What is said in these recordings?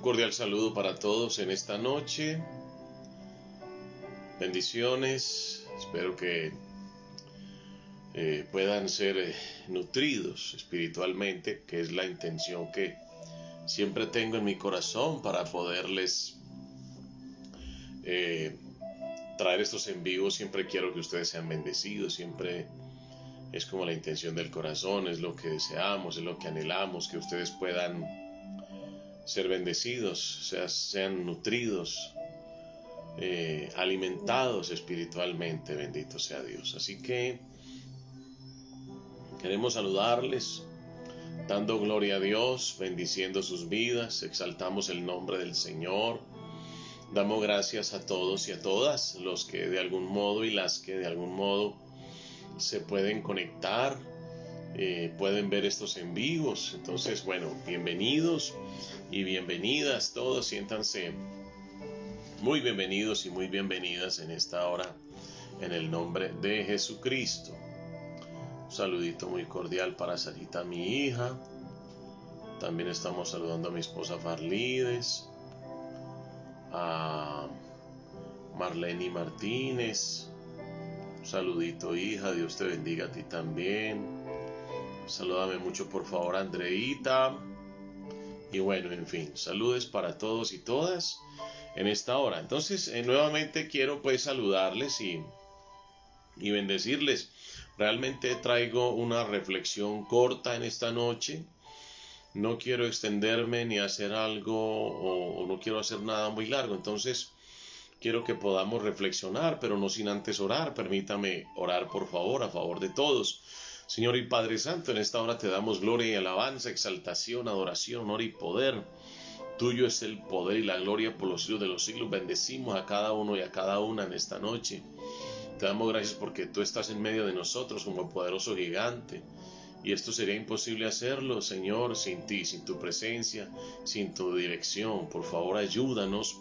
Un cordial saludo para todos en esta noche. Bendiciones. Espero que puedan ser nutridos espiritualmente, que es la intención que siempre tengo en mi corazón para poderles traer estos en vivo. Siempre quiero que ustedes sean bendecidos, siempre es como la intención del corazón, es lo que deseamos, es lo que anhelamos, que ustedes puedan ser bendecidos, sean nutridos, alimentados espiritualmente, bendito sea Dios. Así que queremos saludarles, dando gloria a Dios, bendiciendo sus vidas, exaltamos el nombre del Señor, damos gracias a todos y a todas los que de algún modo y las que de algún modo se pueden conectar, pueden ver estos en vivos. Entonces, bueno, bienvenidos y bienvenidas todos, siéntanse muy bienvenidos y muy bienvenidas en esta hora, en el nombre de Jesucristo. Un saludito muy cordial para Sarita, mi hija. También estamos saludando a mi esposa Farlides, a Marlene Martínez. Un saludito, hija, Dios te bendiga a ti también. Salúdame mucho por favor, Andreita. Y bueno, en fin, saludes para todos y todas en esta hora. Entonces, nuevamente quiero pues saludarles y bendecirles. Realmente traigo una reflexión corta en esta noche. No quiero extenderme ni hacer algo o no quiero hacer nada muy largo. Entonces, quiero que podamos reflexionar, pero no sin antes orar. Permítame orar, por favor, a favor de todos. Señor y Padre Santo, en esta hora te damos gloria y alabanza, exaltación, adoración, honor y poder. Tuyo es el poder y la gloria por los siglos de los siglos. Bendecimos a cada uno y a cada una en esta noche. Te damos gracias porque tú estás en medio de nosotros como poderoso gigante. Y esto sería imposible hacerlo, Señor, sin ti, sin tu presencia, sin tu dirección. Por favor, ayúdanos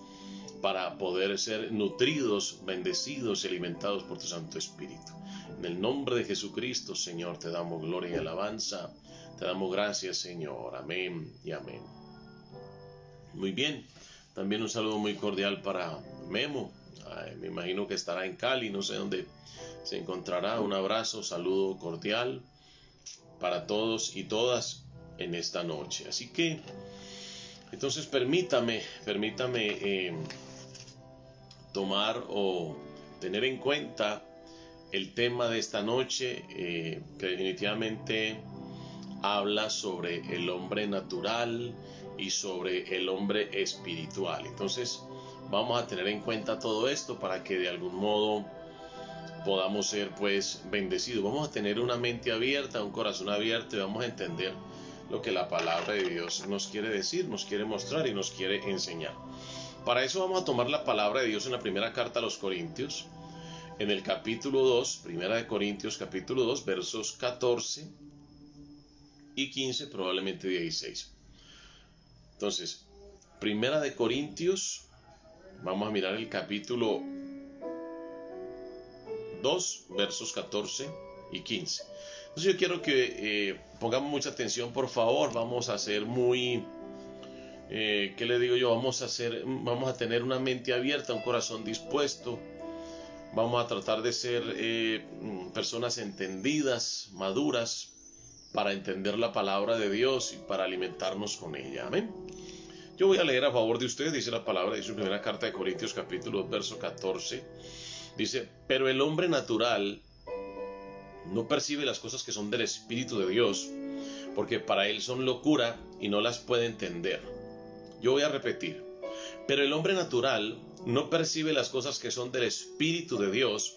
para poder ser nutridos, bendecidos y alimentados por tu Santo Espíritu. En el nombre de Jesucristo, Señor, te damos gloria y alabanza. Te damos gracias, Señor. Amén y amén. Muy bien. También un saludo muy cordial para Memo. Me imagino que estará en Cali, no sé dónde se encontrará. Un abrazo, saludo cordial para todos y todas en esta noche. Así que, entonces permítame tomar o tener en cuenta el tema de esta noche, que definitivamente habla sobre el hombre natural y sobre el hombre espiritual. Entonces vamos a tener en cuenta todo esto para que de algún modo podamos ser pues bendecidos. Vamos a tener una mente abierta, un corazón abierto, y vamos a entender lo que la palabra de Dios nos quiere decir, nos quiere mostrar y nos quiere enseñar. Para eso vamos a tomar la palabra de Dios en la primera carta a los Corintios, en el capítulo 2, primera de Corintios capítulo 2, versos 14 y 15, probablemente 16. Entonces, primera de Corintios, vamos a mirar el capítulo 2, versos 14 y 15. Entonces yo quiero que pongamos mucha atención, por favor. Vamos a ser muy, ¿qué le digo yo? Vamos a tener una mente abierta, un corazón dispuesto. Vamos a tratar de ser personas entendidas, maduras, para entender la palabra de Dios y para alimentarnos con ella. Amén. Yo voy a leer a favor de ustedes, dice la palabra de su primera carta de Corintios, capítulo 2, verso 14. Dice: pero el hombre natural no percibe las cosas que son del Espíritu de Dios, porque para él son locura y no las puede entender. Yo voy a repetir: pero el hombre natural no percibe las cosas que son del Espíritu de Dios,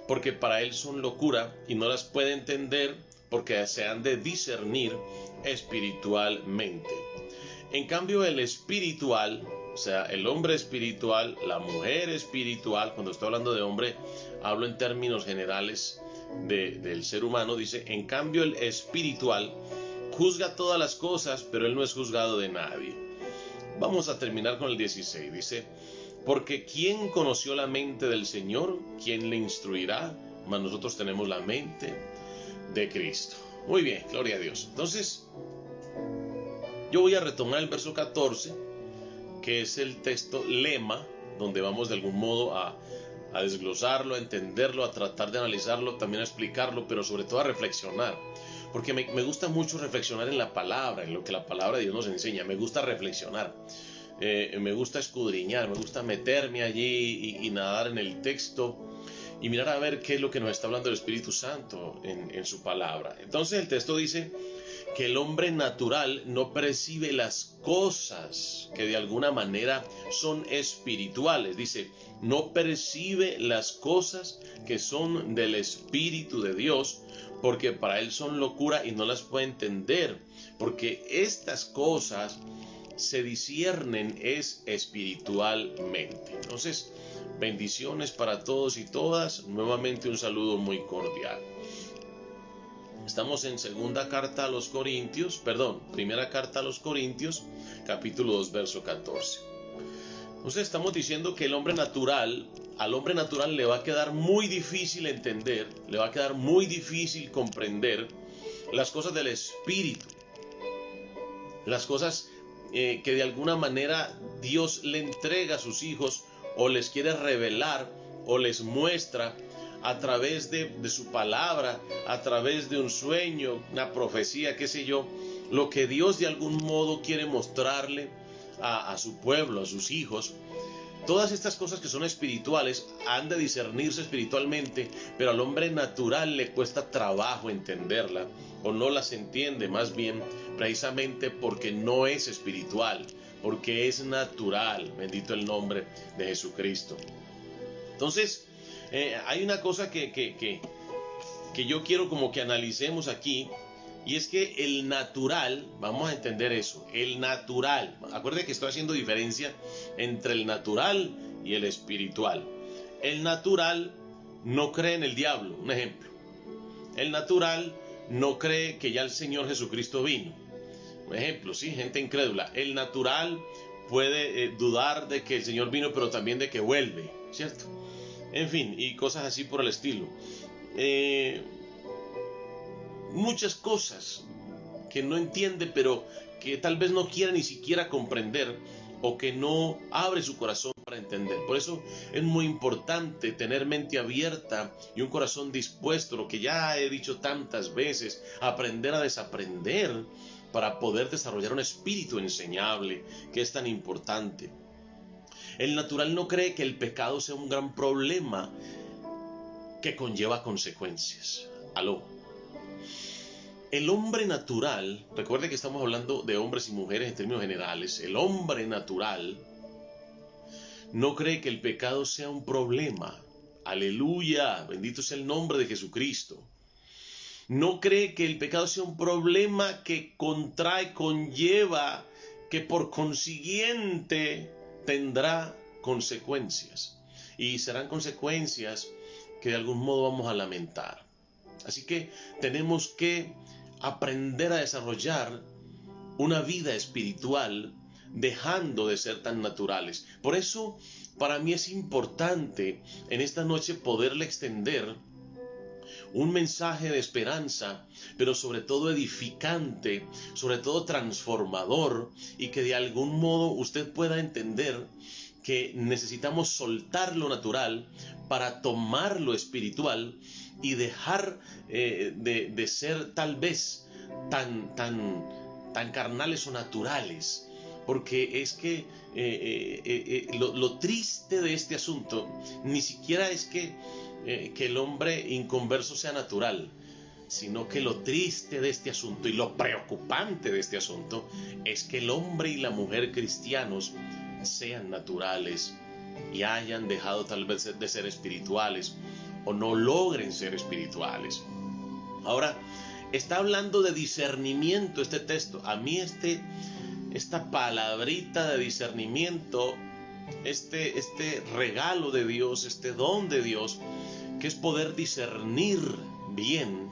porque para él son locura y no las puede entender, porque se han de discernir espiritualmente. En cambio, el espiritual, o sea, el hombre espiritual, la mujer espiritual, cuando estoy hablando de hombre, hablo en términos generales del ser humano, dice: en cambio el espiritual juzga todas las cosas, pero él no es juzgado de nadie. Vamos a terminar con el 16, dice: porque ¿quién conoció la mente del Señor? ¿Quién le instruirá? Mas nosotros tenemos la mente de Cristo. Muy bien, gloria a Dios. Entonces, yo voy a retomar el verso 14 que es el texto lema, donde vamos de algún modo a desglosarlo, a entenderlo, a tratar de analizarlo, también a explicarlo, pero sobre todo a reflexionar. Porque me gusta mucho reflexionar en la palabra, en lo que la palabra de Dios nos enseña. Me gusta reflexionar, me gusta escudriñar, me gusta meterme allí y nadar en el texto y mirar a ver qué es lo que nos está hablando el Espíritu Santo en su palabra. Entonces el texto dice que el hombre natural no percibe las cosas que de alguna manera son espirituales. Dice, no percibe las cosas que son del Espíritu de Dios, porque para él son locura y no las puede entender, porque estas cosas se disciernen es espiritualmente. Entonces, bendiciones para todos y todas. Nuevamente un saludo muy cordial. Estamos en primera carta a los Corintios, capítulo 2, verso 14. Entonces estamos diciendo que al hombre natural le va a quedar muy difícil entender, le va a quedar muy difícil comprender las cosas del Espíritu, las cosas que de alguna manera Dios le entrega a sus hijos o les quiere revelar o les muestra a través de su palabra, a través de un sueño, una profecía, qué sé yo, lo que Dios de algún modo quiere mostrarle a su pueblo, a sus hijos. Todas estas cosas que son espirituales han de discernirse espiritualmente, pero al hombre natural le cuesta trabajo entenderla, o no las entiende más bien, precisamente porque no es espiritual, porque es natural. Bendito el nombre de Jesucristo. Entonces, hay una cosa que yo quiero como que analicemos aquí, y es que el natural, vamos a entender eso, el natural, acuérdense que estoy haciendo diferencia entre el natural y el espiritual. El natural no cree en el diablo, un ejemplo. El natural no cree que ya el Señor Jesucristo vino. Un ejemplo, sí, gente incrédula. El natural puede dudar de que el Señor vino, pero también de que vuelve, ¿cierto? En fin, y cosas así por el estilo. Muchas cosas que no entiende, pero que tal vez no quiera ni siquiera comprender, o que no abre su corazón para entender. Por eso es muy importante tener mente abierta y un corazón dispuesto, lo que ya he dicho tantas veces, aprender a desaprender para poder desarrollar un espíritu enseñable, que es tan importante. El natural no cree que el pecado sea un gran problema que conlleva consecuencias. Aló. El hombre natural, recuerde que estamos hablando de hombres y mujeres en términos generales, el hombre natural no cree que el pecado sea un problema. Aleluya, bendito sea el nombre de Jesucristo. No cree que el pecado sea un problema que conlleva, que por consiguiente tendrá consecuencias. Y serán consecuencias que de algún modo vamos a lamentar. Así que tenemos que aprender a desarrollar una vida espiritual, dejando de ser tan naturales. Por eso, para mí es importante en esta noche poderle extender un mensaje de esperanza, pero sobre todo edificante, sobre todo transformador, y que de algún modo usted pueda entender que necesitamos soltar lo natural para tomar lo espiritual y dejar de ser tal vez tan carnales o naturales. Porque es que lo triste de este asunto ni siquiera es que el hombre inconverso sea natural, sino que lo triste de este asunto y lo preocupante de este asunto es que el hombre y la mujer cristianos sean naturales y hayan dejado tal vez de ser espirituales o no logren ser espirituales. Ahora, está hablando de discernimiento este texto. A mí esta palabrita de discernimiento, este regalo de Dios, este don de Dios, que es poder discernir bien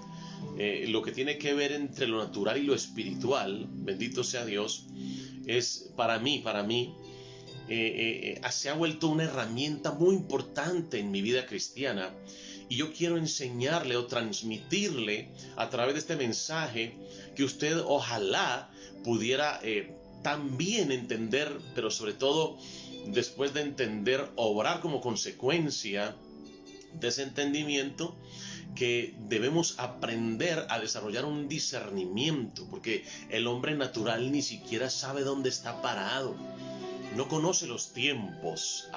lo que tiene que ver entre lo natural y lo espiritual, bendito sea Dios, es para mí, se ha vuelto una herramienta muy importante en mi vida cristiana, y yo quiero enseñarle o transmitirle a través de este mensaje que usted ojalá pudiera también entender, pero sobre todo después de entender, obrar como consecuencia de ese entendimiento, que debemos aprender a desarrollar un discernimiento, porque el hombre natural ni siquiera sabe dónde está parado, no conoce los tiempos,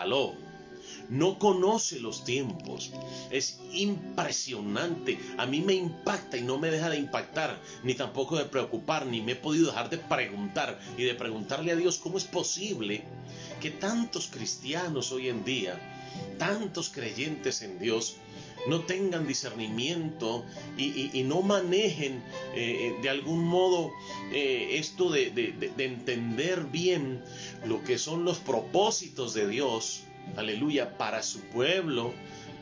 no conoce los tiempos. Es impresionante, a mí me impacta y no me deja de impactar, ni tampoco de preocupar, ni me he podido dejar de preguntar y de preguntarle a Dios cómo es posible que tantos cristianos hoy en día, tantos creyentes en Dios, no tengan discernimiento y no manejen de algún modo esto de entender bien lo que son los propósitos de Dios, aleluya, para su pueblo,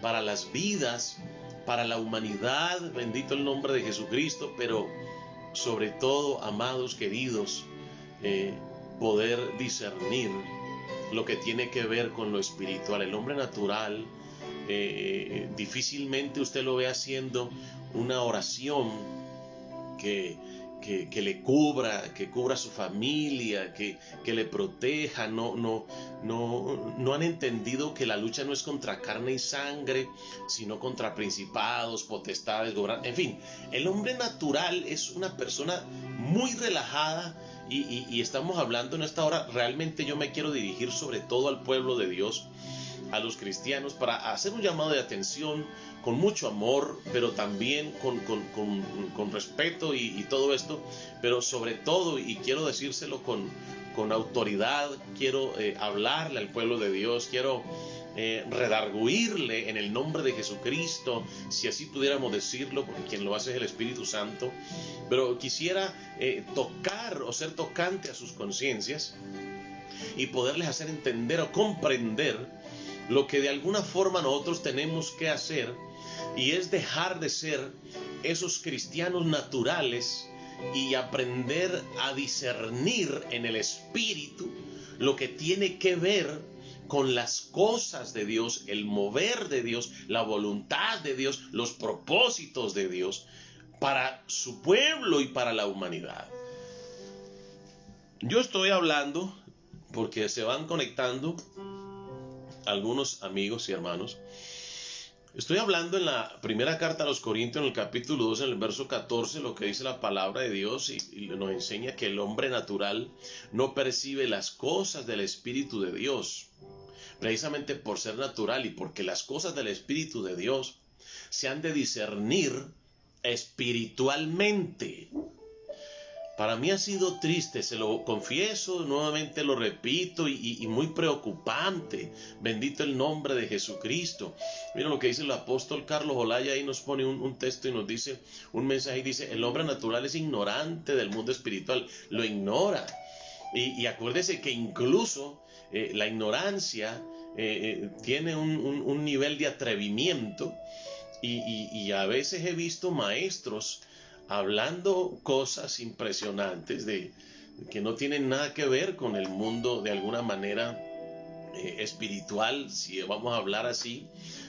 para las vidas, para la humanidad, bendito el nombre de Jesucristo, pero sobre todo, amados queridos, poder discernir lo que tiene que ver con lo espiritual. El hombre natural, difícilmente usted lo ve haciendo una oración que le cubra, que cubra a su familia, que le proteja. No han entendido que la lucha no es contra carne y sangre, sino contra principados, potestades, gobernantes. En fin, el hombre natural es una persona muy relajada. Y estamos hablando en esta hora, realmente yo me quiero dirigir sobre todo al pueblo de Dios, a los cristianos, para hacer un llamado de atención con mucho amor, pero también con respeto y todo esto, pero sobre todo, y quiero decírselo con autoridad, quiero hablarle al pueblo de Dios, quiero redarguirle en el nombre de Jesucristo, si así pudiéramos decirlo, porque quien lo hace es el Espíritu Santo, pero quisiera tocar o ser tocante a sus conciencias y poderles hacer entender o comprender lo que de alguna forma nosotros tenemos que hacer, y es dejar de ser esos cristianos naturales y aprender a discernir en el Espíritu lo que tiene que ver con las cosas de Dios, el mover de Dios, la voluntad de Dios, los propósitos de Dios para su pueblo y para la humanidad. Yo estoy hablando porque se van conectando algunos amigos y hermanos. Estoy hablando en la primera carta a los Corintios, en el capítulo 2, en el verso 14, lo que dice la palabra de Dios, y nos enseña que el hombre natural no percibe las cosas del Espíritu de Dios, precisamente por ser natural y porque las cosas del Espíritu de Dios se han de discernir espiritualmente. Para mí ha sido triste, se lo confieso, nuevamente lo repito, y muy preocupante. Bendito el nombre de Jesucristo. Mira lo que dice el apóstol Carlos Olaya, ahí nos pone un texto y nos dice, un mensaje, y dice: el hombre natural es ignorante del mundo espiritual, lo ignora. Y acuérdese que incluso la ignorancia tiene un nivel de atrevimiento, y a veces he visto maestros hablando cosas impresionantes que no tienen nada que ver con el mundo de alguna manera espiritual, si vamos a hablar así,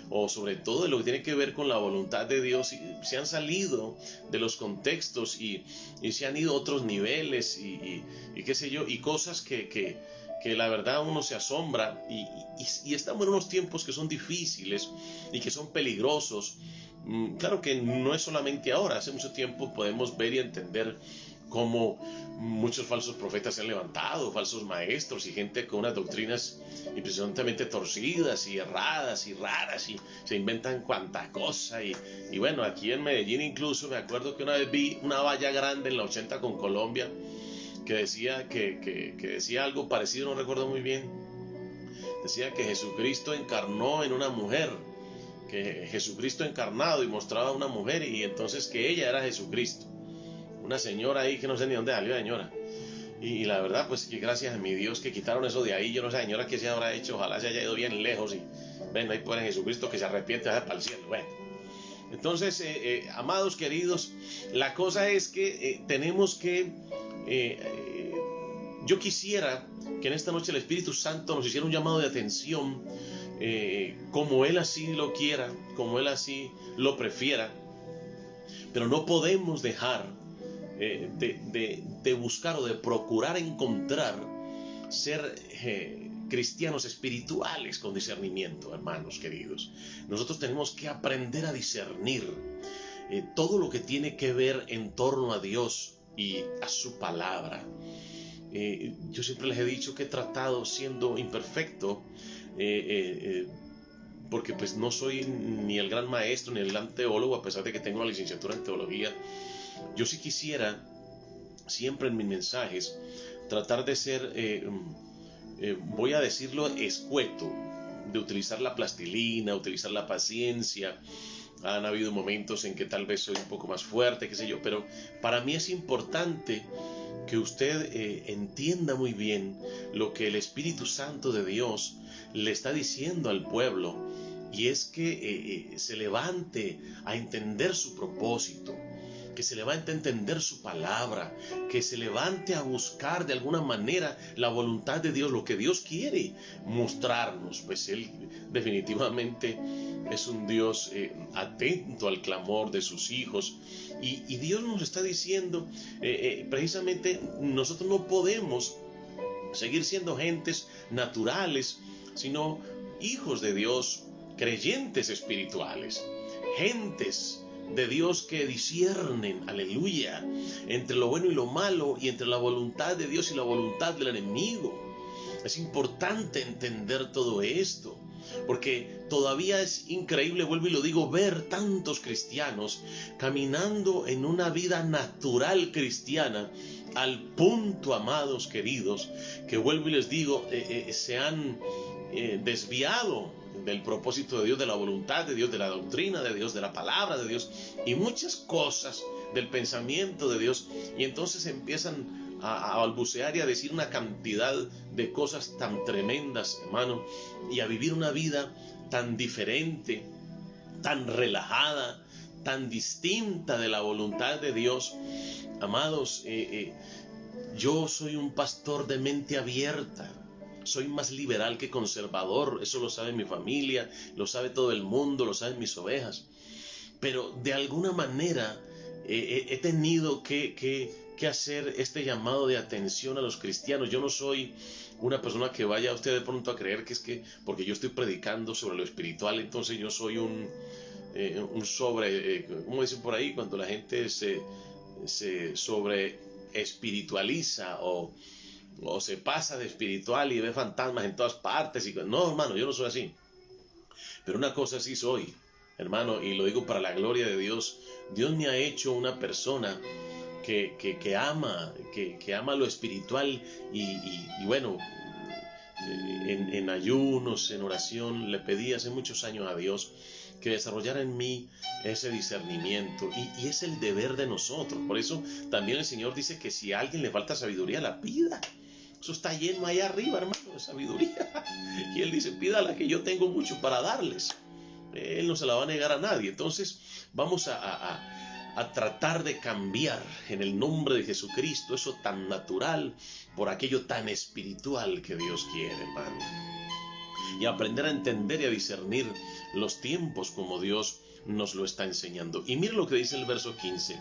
o sobre todo de lo que tiene que ver con la voluntad de Dios, y se han salido de los contextos y se han ido a otros niveles y qué sé yo, y cosas que la verdad uno se asombra, y estamos en unos tiempos que son difíciles y que son peligrosos. Claro que no es solamente ahora, hace mucho tiempo podemos ver y entender cómo muchos falsos profetas se han levantado, falsos maestros y gente con unas doctrinas impresionantemente torcidas y erradas y raras, y se inventan cuanta cosa. Y bueno, aquí en Medellín incluso me acuerdo que una vez vi una valla grande en la 80 con Colombia que decía que decía algo parecido, no recuerdo muy bien. Decía que Jesucristo encarnó en una mujer, que Jesucristo encarnado, y mostraba a una mujer, y entonces que ella era Jesucristo, una señora ahí que no sé ni dónde salió la señora, y la verdad pues que gracias a mi Dios que quitaron eso de ahí. Yo no sé, señora, qué se habrá hecho, ojalá se haya ido bien lejos, y ven ahí por Jesucristo que se arrepiente, vaya para el cielo. Bueno, entonces amados queridos, la cosa es que tenemos que yo quisiera que en esta noche el Espíritu Santo nos hiciera un llamado de atención, como Él así lo quiera, como Él así lo prefiera. Pero no podemos dejar de buscar o de procurar encontrar ser cristianos espirituales con discernimiento, hermanos queridos. Nosotros tenemos que aprender a discernir todo lo que tiene que ver en torno a Dios y a su palabra. Yo siempre les he dicho que he tratado, siendo imperfecto, porque pues no soy ni el gran maestro ni el gran teólogo, a pesar de que tengo una licenciatura en teología. Yo sí quisiera siempre en mis mensajes tratar de ser, voy a decirlo, escueto, de utilizar la plastilina, utilizar la paciencia. Han habido momentos en que tal vez soy un poco más fuerte, qué sé yo, pero para mí es importante que usted entienda muy bien lo que el Espíritu Santo de Dios le está diciendo al pueblo, y es que se levante a entender su propósito, que se levante a entender su palabra, que se levante a buscar de alguna manera la voluntad de Dios, lo que Dios quiere mostrarnos. Pues Él definitivamente es un Dios atento al clamor de sus hijos, y Dios nos está diciendo precisamente, nosotros no podemos seguir siendo gentes naturales, sino hijos de Dios, creyentes espirituales, gentes de Dios que disciernen, aleluya, entre lo bueno y lo malo, y entre la voluntad de Dios y la voluntad del enemigo. Es importante entender todo esto, porque todavía es increíble, vuelvo y lo digo, ver tantos cristianos caminando en una vida natural cristiana, al punto, amados queridos, que vuelvo y les digo, se han desviado del propósito de Dios, de la voluntad de Dios, de la doctrina de Dios, de la palabra de Dios, y muchas cosas del pensamiento de Dios, y entonces empiezan a balbucear y a decir una cantidad de cosas tan tremendas, hermano, y a vivir una vida tan diferente, tan relajada, tan distinta de la voluntad de Dios. Amados, yo soy un pastor de mente abierta. Soy más liberal que conservador, eso lo sabe mi familia, lo sabe todo el mundo, lo saben mis ovejas. Pero de alguna manera he tenido que hacer este llamado de atención a los cristianos. Yo no soy una persona que vaya a usted de pronto a creer que es que porque yo estoy predicando sobre lo espiritual, entonces yo soy un ¿cómo dicen por ahí? Cuando la gente se sobre espiritualiza o se pasa de espiritual y ve fantasmas en todas partes. No, hermano, yo no soy así. Pero una cosa sí soy, hermano, y lo digo para la gloria de Dios. Dios me ha hecho una persona que ama lo espiritual, y bueno, en ayunos, en oración, le pedí hace muchos años a Dios que desarrollara en mí ese discernimiento, y es el deber de nosotros. Por eso también el Señor dice que si a alguien le falta sabiduría, la pida. Eso está lleno allá arriba, hermano, de sabiduría. Y Él dice, pídala, que yo tengo mucho para darles. Él no se la va a negar a nadie. Entonces vamos a tratar de cambiar en el nombre de Jesucristo eso tan natural por aquello tan espiritual que Dios quiere, hermano. Y aprender a entender y a discernir los tiempos como Dios nos lo está enseñando. Y mire lo que dice el verso 15.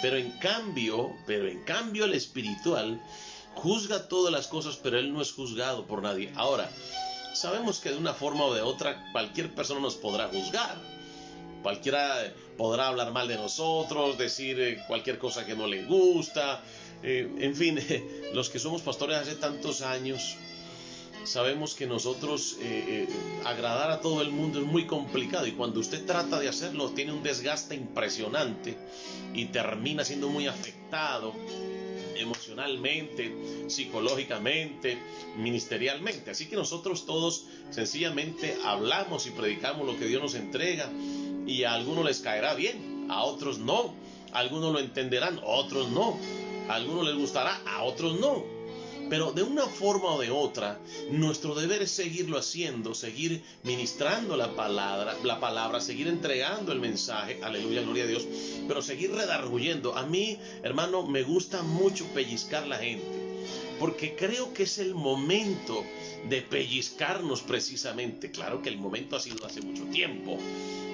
Pero en cambio el espiritual juzga todas las cosas, pero Él no es juzgado por nadie. Ahora, sabemos que de una forma o de otra cualquier persona nos podrá juzgar. Cualquiera podrá hablar mal de nosotros, decir cualquier cosa que no le gusta. En fin, los que somos pastores hace tantos años, sabemos que nosotros agradar a todo el mundo es muy complicado, y cuando usted trata de hacerlo tiene un desgaste impresionante y termina siendo muy afectado emocionalmente, psicológicamente, ministerialmente. Así que nosotros todos sencillamente hablamos y predicamos lo que Dios nos entrega, y a algunos les caerá bien, a otros no, a algunos lo entenderán, a otros no, a algunos les gustará, a otros no. Pero de una forma o de otra, nuestro deber es seguirlo haciendo, seguir ministrando la palabra, seguir entregando el mensaje, aleluya, gloria a Dios, pero seguir redarguyendo. A mí, hermano, me gusta mucho pellizcar la gente, porque creo que es el momento de pellizcarnos precisamente. Claro que el momento ha sido hace mucho tiempo,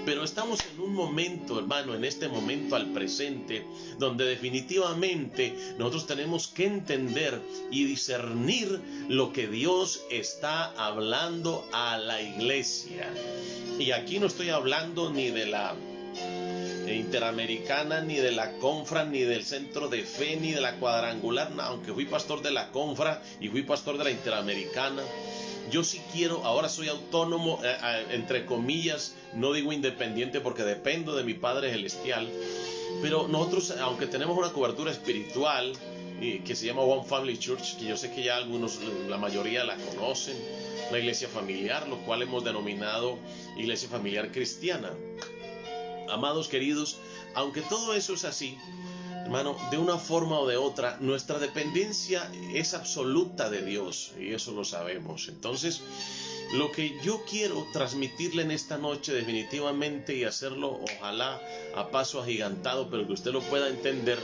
Pero estamos en un momento, hermano, en este momento al presente, donde definitivamente nosotros tenemos que entender y discernir lo que Dios está hablando a la iglesia. Y aquí no estoy hablando ni de la Interamericana, ni de la Confra, ni del Centro de Fe, ni de la Cuadrangular, aunque fui pastor de la Confra y fui pastor de la Interamericana. Yo sí quiero, ahora soy autónomo, entre comillas, no digo independiente porque dependo de mi Padre Celestial, pero nosotros, aunque tenemos una cobertura espiritual que se llama One Family Church, que yo sé que ya algunos, la mayoría la conocen, una iglesia familiar, lo cual hemos denominado iglesia familiar cristiana. Amados queridos, aunque todo eso es así, hermano, de una forma o de otra, nuestra dependencia es absoluta de Dios, y eso lo sabemos. Entonces, lo que yo quiero transmitirle en esta noche definitivamente, y hacerlo ojalá a paso agigantado, pero que usted lo pueda entender,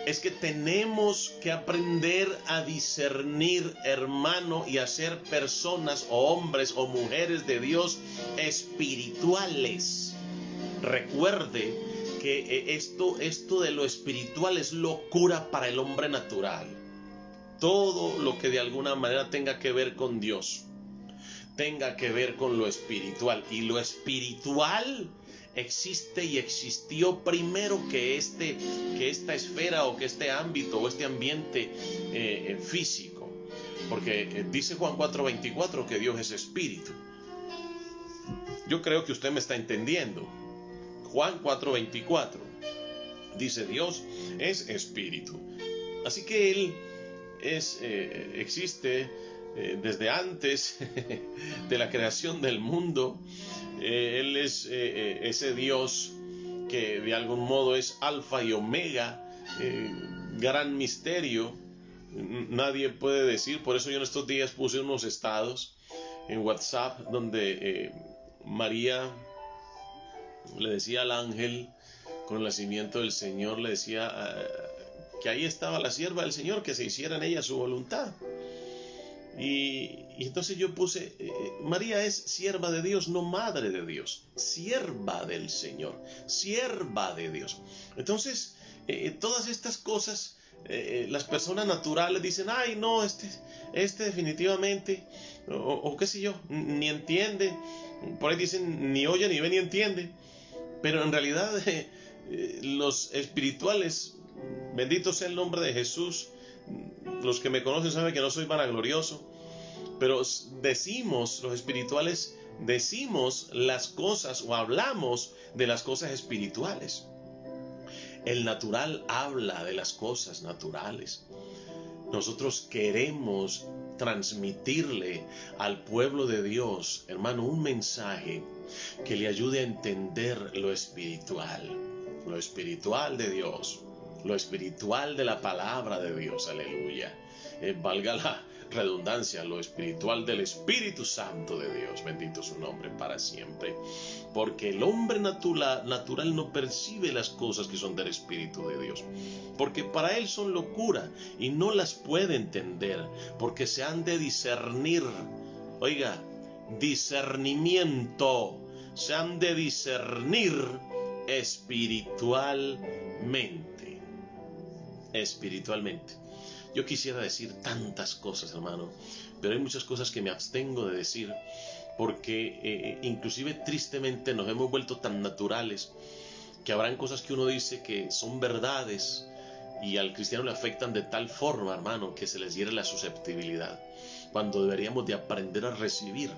es que tenemos que aprender a discernir, hermano, y a ser personas o hombres o mujeres de Dios espirituales. Recuerde que esto de lo espiritual es locura para el hombre natural. Todo lo que de alguna manera tenga que ver con Dios, tenga que ver con lo espiritual. Y lo espiritual existe y existió primero que esta esfera o que este ámbito o este ambiente físico. Porque dice Juan 4:24 que Dios es espíritu. Yo creo que usted me está entendiendo. Juan 4:24 dice: Dios es espíritu. Así que Él existe desde antes de la creación del mundo. Él es ese Dios que de algún modo es alfa y omega, gran misterio. Nadie puede decir, por eso yo en estos días puse unos estados en WhatsApp donde María le decía al ángel con el nacimiento del Señor, le decía que ahí estaba la sierva del Señor, que se hiciera en ella su voluntad. Y entonces yo puse, María es sierva de Dios, no madre de Dios, sierva del Señor, sierva de Dios. Entonces, todas estas cosas, las personas naturales dicen: ay, no, este definitivamente, o qué sé yo, ni entiende. Por ahí dicen: ni oye, ni ve, ni entiende. Pero en realidad los espirituales, bendito sea el nombre de Jesús, los que me conocen saben que no soy vanaglorioso, pero decimos, los espirituales decimos las cosas o hablamos de las cosas espirituales. El natural habla de las cosas naturales. Nosotros queremos transmitirle al pueblo de Dios, hermano, un mensaje que le ayude a entender lo espiritual de Dios, lo espiritual de la palabra de Dios, aleluya. Valga la redundancia, lo espiritual del Espíritu Santo de Dios, bendito su nombre para siempre. Porque el hombre natural no percibe las cosas que son del Espíritu de Dios, porque para él son locura y no las puede entender, porque se han de discernir. Oiga, discernimiento, se han de discernir espiritualmente. Yo quisiera decir tantas cosas, hermano, pero hay muchas cosas que me abstengo de decir, porque inclusive tristemente nos hemos vuelto tan naturales que habrán cosas que uno dice que son verdades y al cristiano le afectan de tal forma, hermano, que se les hiere la susceptibilidad, cuando deberíamos de aprender a recibir,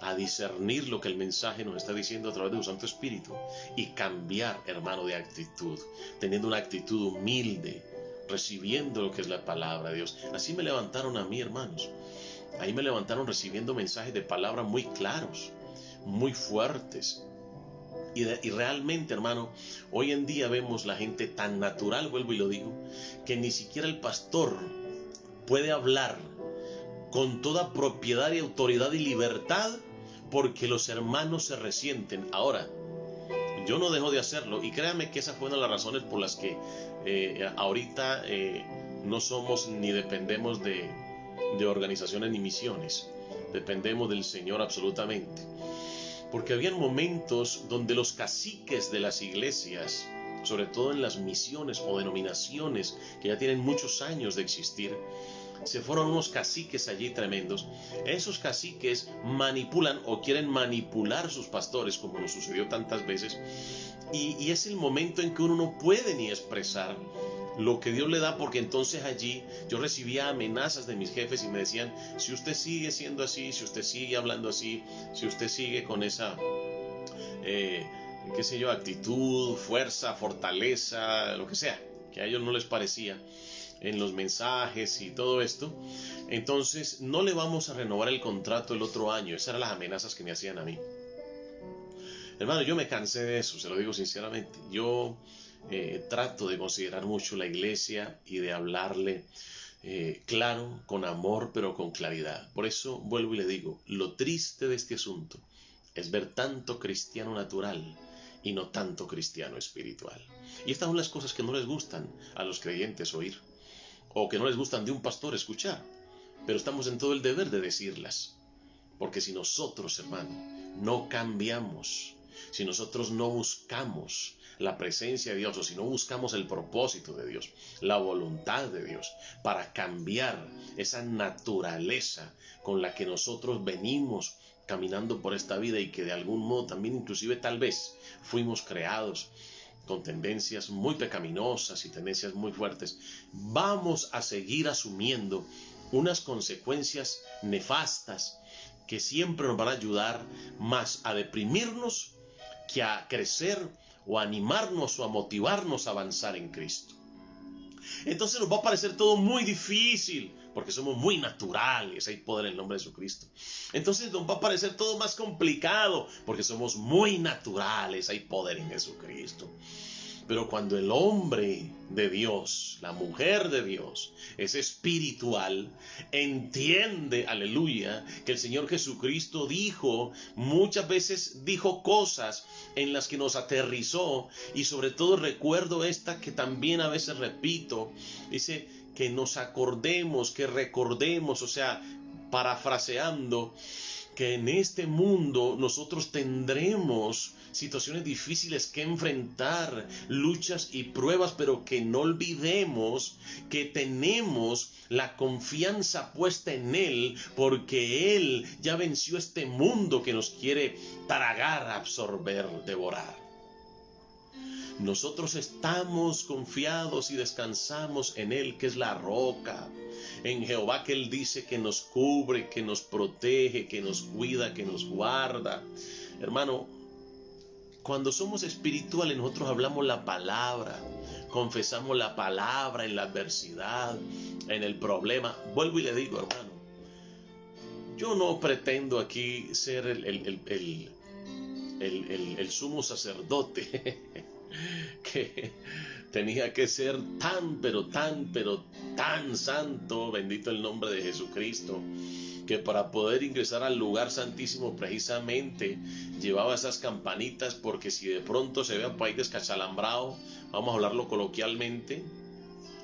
a discernir lo que el mensaje nos está diciendo a través de su Santo Espíritu y cambiar, hermano, de actitud, teniendo una actitud humilde, recibiendo lo que es la palabra de Dios. Así me levantaron a mí, hermanos. Ahí me levantaron recibiendo mensajes de palabra muy claros, muy fuertes. Y realmente, hermano, hoy en día vemos la gente tan natural, vuelvo y lo digo, que ni siquiera el pastor puede hablar con toda propiedad y autoridad y libertad, porque los hermanos se resienten. Ahora, yo no dejo de hacerlo, y créame que esa fue una de las razones por las que ahorita no somos ni dependemos de organizaciones ni misiones. Dependemos del Señor absolutamente. porque habían momentos donde los caciques de las iglesias, sobre todo en las misiones o denominaciones que ya tienen muchos años de existir, se fueron unos caciques allí tremendos. Esos caciques manipulan o quieren manipular sus pastores, como nos sucedió tantas veces, y es el momento en que uno no puede ni expresar lo que Dios le da, porque entonces allí yo recibía amenazas de mis jefes y me decían: si usted sigue siendo así, si usted sigue hablando así, si usted sigue con esa qué sé yo, actitud, fuerza, fortaleza, lo que sea, que a ellos no les parecía en los mensajes y todo esto, entonces no le vamos a renovar el contrato el otro año. Esas eran las amenazas que me hacían a mí. Hermano, yo me cansé de eso, se lo digo sinceramente. Yo trato de considerar mucho la iglesia y de hablarle claro, con amor, pero con claridad. Por eso vuelvo y le digo, lo triste de este asunto es ver tanto cristiano natural y no tanto cristiano espiritual. Y estas son las cosas que no les gustan a los creyentes oír, o que no les gustan de un pastor escuchar, pero estamos en todo el deber de decirlas, porque si nosotros, hermano, no cambiamos, si nosotros no buscamos la presencia de Dios, o si no buscamos el propósito de Dios, la voluntad de Dios, para cambiar esa naturaleza con la que nosotros venimos caminando por esta vida, y que de algún modo también inclusive tal vez fuimos creados con tendencias muy pecaminosas y tendencias muy fuertes, vamos a seguir asumiendo unas consecuencias nefastas que siempre nos van a ayudar más a deprimirnos que a crecer o a animarnos o a motivarnos a avanzar en Cristo. Entonces nos va a parecer todo muy difícil, porque somos muy naturales, hay poder en el nombre de Jesucristo. Entonces nos va a parecer todo más complicado, porque somos muy naturales, hay poder en Jesucristo. Pero cuando el hombre de Dios, la mujer de Dios, es espiritual, entiende, aleluya, que el Señor Jesucristo dijo, muchas veces dijo cosas en las que nos aterrizó, y sobre todo recuerdo esta que también a veces repito, dice que nos acordemos, que recordemos, o sea, parafraseando, que en este mundo nosotros tendremos situaciones difíciles que enfrentar, luchas y pruebas, pero que no olvidemos que tenemos la confianza puesta en Él, porque Él ya venció este mundo que nos quiere tragar, absorber, devorar. Nosotros estamos confiados y descansamos en Él, que es la roca. En Jehová, que Él dice que nos cubre, que nos protege, que nos cuida, que nos guarda. Hermano, cuando somos espirituales, nosotros hablamos la palabra, confesamos la palabra en la adversidad, en el problema. Vuelvo y le digo, hermano, yo no pretendo aquí ser el sumo sacerdote que tenía que ser tan santo, bendito el nombre de Jesucristo, que para poder ingresar al lugar santísimo precisamente llevaba esas campanitas, porque si de pronto se veía por ahí descachalambrado, vamos a hablarlo coloquialmente,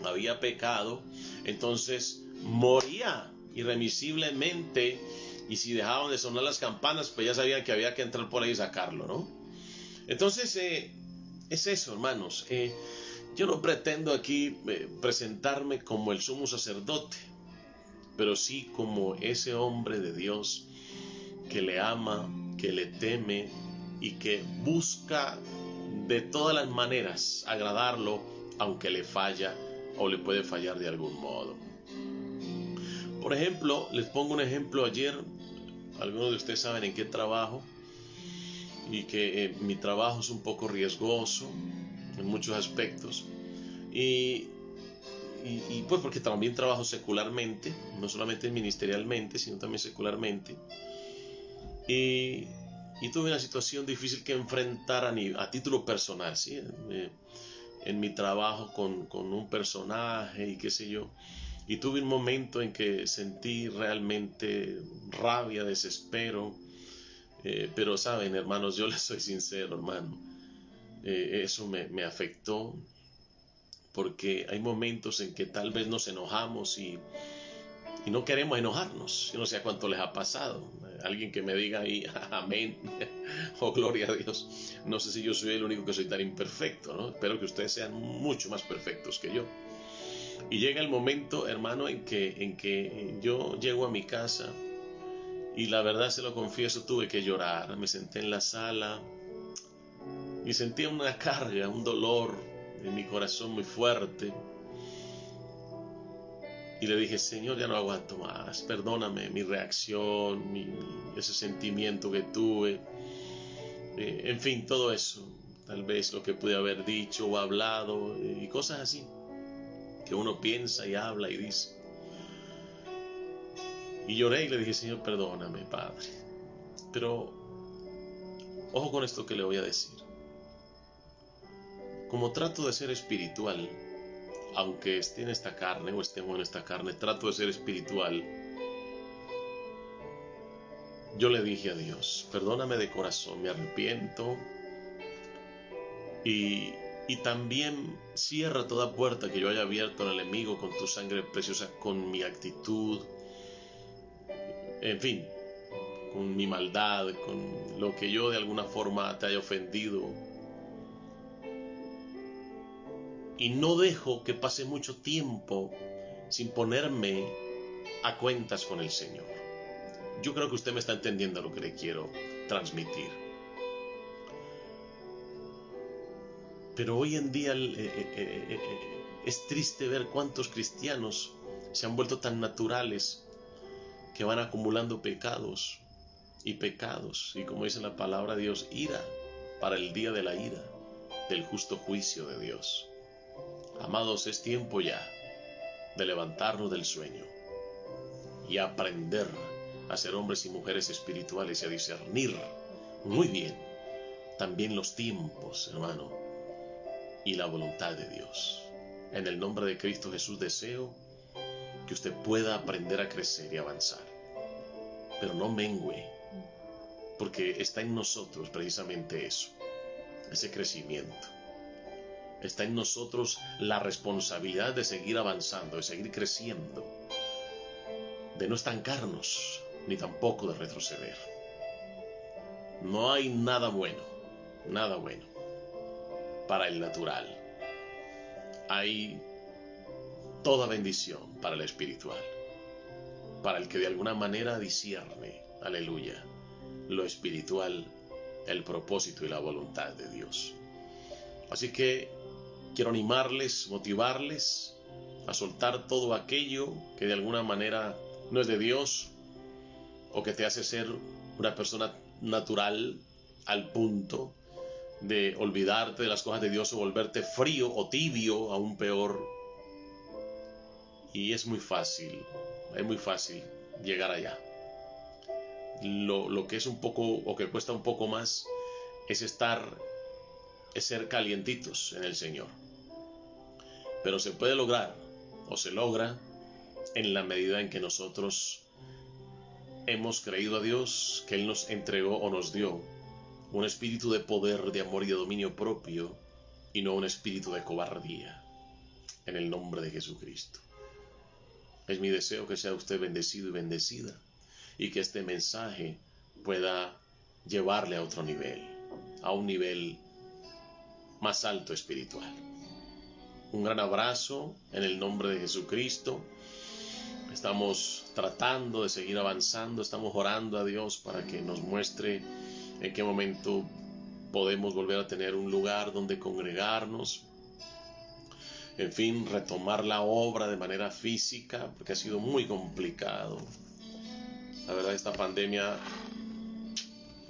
había pecado, entonces moría irremisiblemente, y si dejaban de sonar las campanas, pues ya sabían que había que entrar por ahí y sacarlo, ¿no? Entonces es eso, hermanos. Yo no pretendo aquí presentarme como el sumo sacerdote, pero sí como ese hombre de Dios que le ama, que le teme y que busca de todas las maneras agradarlo, aunque le falla o le puede fallar de algún modo. Por ejemplo, les pongo un ejemplo. Ayer, algunos de ustedes saben en qué trabajo, y que mi trabajo es un poco riesgoso en muchos aspectos, y pues porque también trabajo secularmente, no solamente ministerialmente, sino también secularmente, y tuve una situación difícil que enfrentar a título personal, ¿sí? En mi trabajo con un personaje y qué sé yo, y tuve un momento en que sentí realmente rabia, desespero, pero saben, hermanos, yo les soy sincero, hermano, eso me afectó, porque hay momentos en que tal vez nos enojamos y no queremos enojarnos. Yo no sé a cuánto les ha pasado. Alguien que me diga ahí, amén. Oh, gloria a Dios. No sé si yo soy el único que soy tan imperfecto, ¿no? Espero que ustedes sean mucho más perfectos que yo. Y llega el momento, hermano, en que yo llego a mi casa y la verdad se lo confieso, tuve que llorar. Me senté en la sala y sentía una carga, un dolor en mi corazón muy fuerte. Y le dije, Señor, ya no aguanto más, perdóname mi reacción, ese sentimiento que tuve, en fin, todo eso, tal vez lo que pude haber dicho o hablado, y cosas así, que uno piensa y habla y dice. Y lloré y le dije, Señor, perdóname, Padre. Pero, ojo con esto que le voy a decir. Como trato de ser espiritual, aunque esté en esta carne o estemos en esta carne, trato de ser espiritual. Yo le dije a Dios, perdóname de corazón, me arrepiento y también cierra toda puerta que yo haya abierto al enemigo con tu sangre preciosa, con mi actitud, en fin, con mi maldad, con lo que yo de alguna forma te haya ofendido. Y no dejo que pase mucho tiempo sin ponerme a cuentas con el Señor. Yo creo que usted me está entendiendo lo que le quiero transmitir. Pero hoy en día es triste ver cuántos cristianos se han vuelto tan naturales que van acumulando pecados y pecados. Y como dice la palabra de Dios, ira para el día de la ira, del justo juicio de Dios. Amados, es tiempo ya de levantarnos del sueño y aprender a ser hombres y mujeres espirituales y a discernir muy bien también los tiempos, hermano, y la voluntad de Dios. En el nombre de Cristo Jesús deseo que usted pueda aprender a crecer y avanzar, pero no mengüe, porque está en nosotros precisamente eso, ese crecimiento. Está en nosotros la responsabilidad de seguir avanzando, de seguir creciendo, de no estancarnos, ni tampoco de retroceder. No hay nada bueno para el natural. Hay toda bendición para el espiritual, para el que de alguna manera discierne, aleluya, lo espiritual, el propósito y la voluntad de Dios. Así que quiero animarles, motivarles a soltar todo aquello que de alguna manera no es de Dios o que te hace ser una persona natural al punto de olvidarte de las cosas de Dios o volverte frío o tibio, aún peor. Y es muy fácil llegar allá. Lo que es un poco o que cuesta un poco más es ser calientitos en el Señor. Pero se puede lograr o se logra en la medida en que nosotros hemos creído a Dios, que Él nos entregó o nos dio un espíritu de poder, de amor y de dominio propio, y no un espíritu de cobardía, en el nombre de Jesucristo. Es mi deseo que sea usted bendecido y bendecida, y que este mensaje pueda llevarle a otro nivel, a un nivel más alto espiritual. Un gran abrazo en el nombre de Jesucristo. Estamos tratando de seguir avanzando, estamos orando a Dios para que nos muestre en qué momento podemos volver a tener un lugar donde congregarnos, en fin, retomar la obra de manera física, porque ha sido muy complicado. La verdad, esta pandemia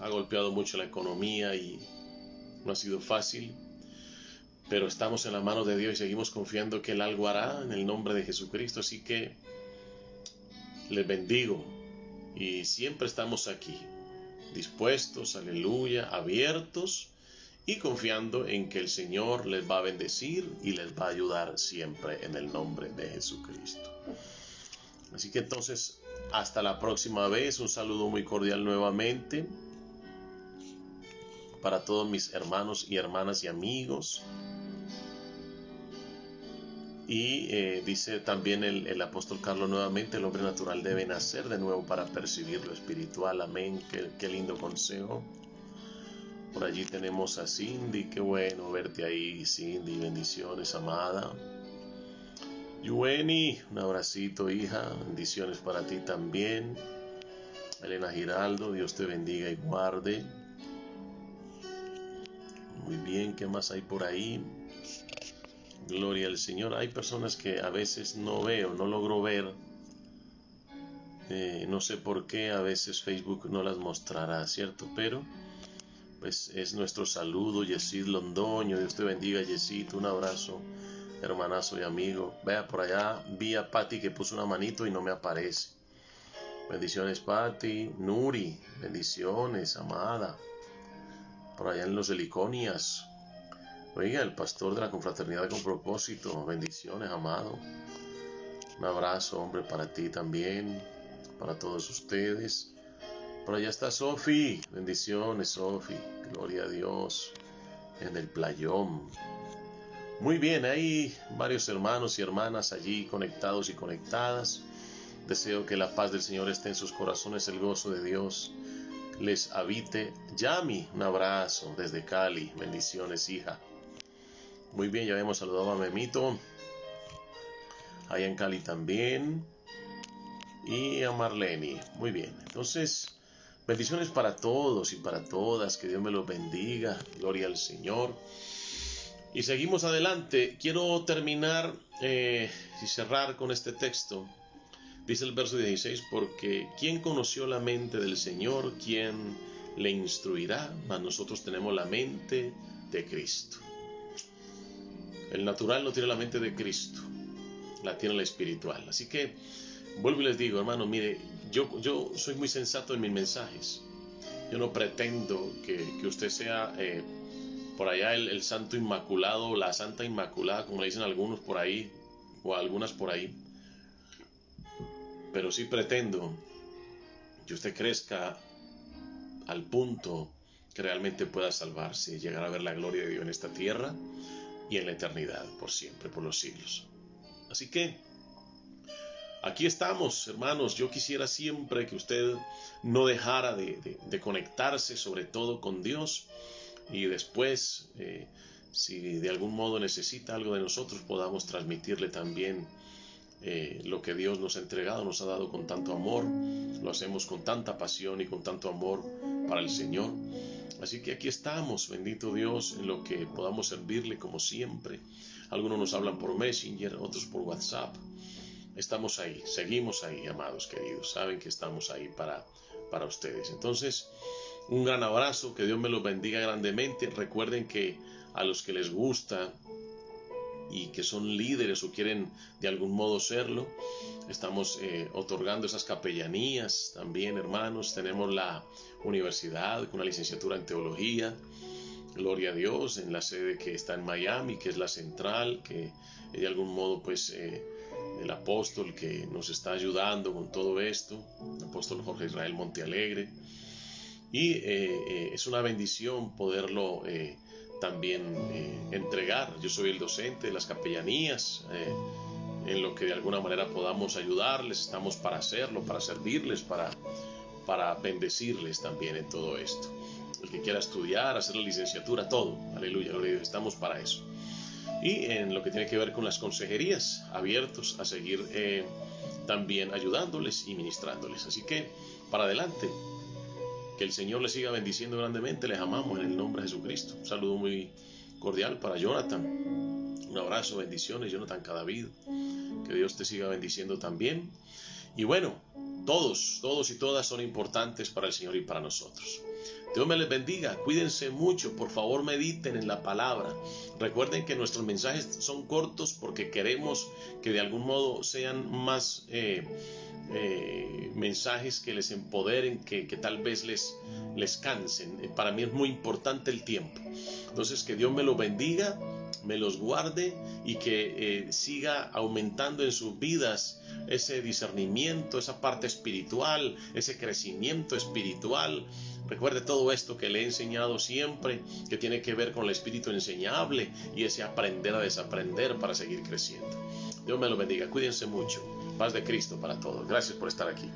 ha golpeado mucho la economía y no ha sido fácil, pero estamos en la mano de Dios y seguimos confiando que Él algo hará en el nombre de Jesucristo. Así que les bendigo y siempre estamos aquí, dispuestos, aleluya, abiertos y confiando en que el Señor les va a bendecir y les va a ayudar siempre en el nombre de Jesucristo. Así que entonces, hasta la próxima vez, un saludo muy cordial nuevamente para todos mis hermanos y hermanas y amigos. Y dice también el apóstol Carlos nuevamente, el hombre natural debe nacer de nuevo para percibir lo espiritual. Amén, qué lindo consejo. Por allí tenemos a Cindy, qué bueno verte ahí, Cindy, bendiciones, amada. Yueni, un abracito, hija, bendiciones para ti también. Elena Giraldo, Dios te bendiga y guarde. Muy bien, ¿qué más hay por ahí? Gloria al Señor. Hay personas que a veces no veo, no logro ver. No sé por qué, a veces Facebook no las mostrará, ¿cierto? Pero pues es nuestro saludo. Yesid Londoño, Dios te bendiga, Yesid, un abrazo, hermanazo y amigo. Vea, por allá vi a Patti que puso una manito y no me aparece. Bendiciones, Patti. Nuri, bendiciones, amada. Por allá en los Heliconias. Oiga, el pastor de la confraternidad con propósito, bendiciones, amado. Un abrazo, hombre, para ti también, para todos ustedes. Por allá está Sofi, bendiciones, Sofi, gloria a Dios, en el playón. Muy bien, hay varios hermanos y hermanas allí conectados y conectadas. Deseo que la paz del Señor esté en sus corazones, el gozo de Dios les habite. Yami, un abrazo desde Cali, bendiciones, hija. Muy bien, ya habíamos saludado a Memito, allá en Cali también, y a Marlene. Muy bien, entonces, bendiciones para todos y para todas, que Dios me los bendiga, gloria al Señor. Y seguimos adelante. Quiero terminar y cerrar con este texto. Dice el verso 16, porque ¿quién conoció la mente del Señor? ¿Quién le instruirá? Mas nosotros tenemos la mente de Cristo. El natural no tiene la mente de Cristo, la tiene la espiritual. Así que vuelvo y les digo, hermano, mire, yo soy muy sensato en mis mensajes. Yo no pretendo que usted sea por allá el santo inmaculado, la santa inmaculada, como le dicen algunos por ahí, o algunas por ahí. Pero sí pretendo que usted crezca al punto que realmente pueda salvarse y llegar a ver la gloria de Dios en esta tierra y en la eternidad, por siempre, por los siglos. Así que aquí estamos, hermanos. Yo quisiera siempre que usted no dejara de conectarse, sobre todo con Dios, y después, si de algún modo necesita algo de nosotros, podamos transmitirle también lo que Dios nos ha entregado, nos ha dado con tanto amor. Lo hacemos con tanta pasión y con tanto amor para el Señor. Así que aquí estamos, bendito Dios, en lo que podamos servirle como siempre. Algunos nos hablan por Messenger, otros por WhatsApp. Estamos ahí, seguimos ahí, amados queridos. Saben que estamos ahí para ustedes. Entonces, un gran abrazo, que Dios me los bendiga grandemente. Recuerden que a los que les gusta y que son líderes o quieren de algún modo serlo, estamos otorgando esas capellanías también, hermanos. Tenemos la universidad con una licenciatura en teología, gloria a Dios, en la sede que está en Miami, que es la central, que de algún modo pues el apóstol que nos está ayudando con todo esto, el apóstol Jorge Israel Montealegre, y es una bendición poderlo también entregar. Yo soy el docente de las capellanías, en lo que de alguna manera podamos ayudarles. Estamos para hacerlo, para servirles, para bendecirles también en todo esto. El que quiera estudiar, hacer la licenciatura, todo, aleluya, gloria a Dios, estamos para eso. Y en lo que tiene que ver con las consejerías, abiertos a seguir también ayudándoles y ministrándoles. Así que para adelante. Que el Señor les siga bendiciendo grandemente. Les amamos en el nombre de Jesucristo. Un saludo muy cordial para Jonathan. Un abrazo, bendiciones, Jonathan Cadavid. Que Dios te siga bendiciendo también. Y bueno, todos y todas son importantes para el Señor y para nosotros. Dios me les bendiga. Cuídense mucho. Por favor, mediten en la palabra. Recuerden que nuestros mensajes son cortos porque queremos que de algún modo sean más mensajes que les empoderen, que tal vez les cansen. Para mí es muy importante el tiempo. Entonces, que Dios me los bendiga, me los guarde y que siga aumentando en sus vidas ese discernimiento, esa parte espiritual, ese crecimiento espiritual. Recuerde todo esto que le he enseñado siempre, que tiene que ver con el espíritu enseñable y ese aprender a desaprender para seguir creciendo. Dios me lo bendiga. Cuídense mucho. Paz de Cristo para todos. Gracias por estar aquí.